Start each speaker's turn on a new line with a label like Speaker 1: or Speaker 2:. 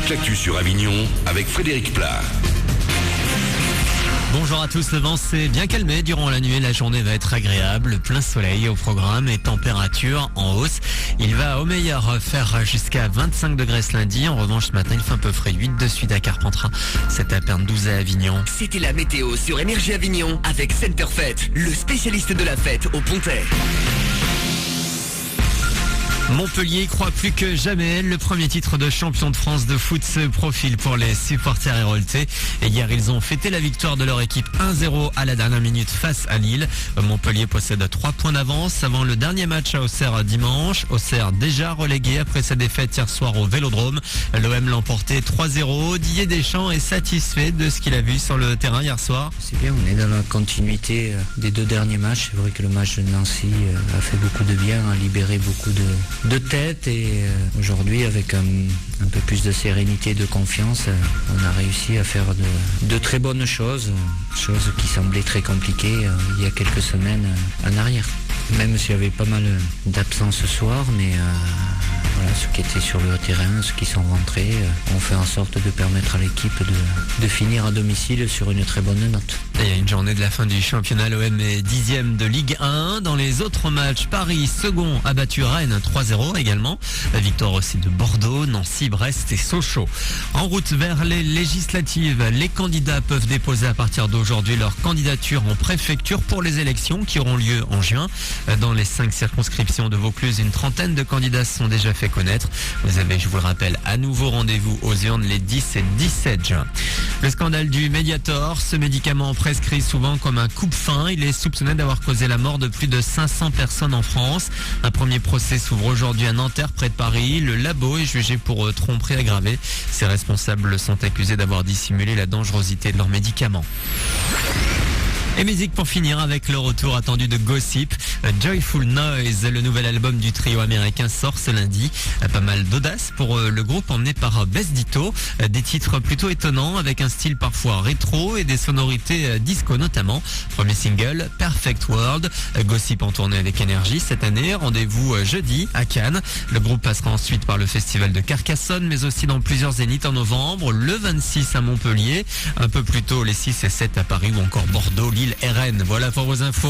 Speaker 1: toute l'actu sur Avignon avec Frédéric Plat.
Speaker 2: Bonjour à tous, le vent s'est bien calmé durant la nuit, la journée va être agréable, plein soleil au programme et température en hausse. Il va au meilleur faire jusqu'à 25 degrés ce lundi, en revanche ce matin il fait un peu frais, 8 de suite à Carpentras, 7 à Pernes, 12 à Avignon.
Speaker 3: C'était la météo sur Énergie Avignon avec Centerfait, le spécialiste de la fête au Pontet.
Speaker 2: Montpellier croit plus que jamais. Le premier titre de champion de France de foot se profile pour les supporters héroltais. Et hier, ils ont fêté la victoire de leur équipe 1-0 à la dernière minute face à Lille. Montpellier possède 3 points d'avance avant le dernier match à Auxerre dimanche. Auxerre déjà relégué après sa défaite hier soir au Vélodrome. L'OM l'a emporté 3-0. Didier Deschamps est satisfait de ce qu'il a vu sur le terrain hier soir.
Speaker 4: C'est bien, on est dans la continuité des 2 derniers matchs. C'est vrai que le match de Nancy a fait beaucoup de bien, a libéré beaucoup de tête et aujourd'hui avec un peu plus de sérénité et de confiance, on a réussi à faire de très bonnes choses qui semblaient très compliquées il y a quelques semaines en arrière. Même s'il y avait pas mal d'absence ce soir, mais voilà, ceux qui étaient sur le terrain, ceux qui sont rentrés, ont fait en sorte de permettre à l'équipe de finir à domicile sur une très bonne note.
Speaker 2: Et il y a une journée de la fin du championnat, l'OM est 10e de Ligue 1. Dans les autres matchs, Paris, second, a battu Rennes 3-0 également. La victoire aussi de Bordeaux, Nancy, Brest et Sochaux. En route vers les législatives, les candidats peuvent déposer à partir d'aujourd'hui leur candidature en préfecture pour les élections qui auront lieu en juin. Dans les 5 circonscriptions de Vaucluse, une trentaine de candidats se sont déjà fait connaître. Vous avez, je vous le rappelle, à nouveau rendez-vous aux urnes les 10 et 17 juin. Le scandale du Mediator, ce médicament prescrit souvent comme un coupe-faim. Il est soupçonné d'avoir causé la mort de plus de 500 personnes en France. Un premier procès s'ouvre aujourd'hui à Nanterre, près de Paris. Le labo est jugé pour tromperie aggravée. Ses responsables sont accusés d'avoir dissimulé la dangerosité de leurs médicaments. Et musique pour finir avec le retour attendu de Gossip. Joyful Noise, le nouvel album du trio américain, sort ce lundi. Pas mal d'audace pour le groupe emmené par Bess Ditto. Des titres plutôt étonnants avec un style parfois rétro et des sonorités disco notamment. Premier single, Perfect World. Gossip en tournée avec Énergie cette année. Rendez-vous jeudi à Cannes. Le groupe passera ensuite par le festival de Carcassonne, mais aussi dans plusieurs zéniths en novembre. Le 26 à Montpellier. Un peu plus tôt les 6 et 7 à Paris ou encore Bordeaux, Lille et Rennes. Voilà pour vos infos.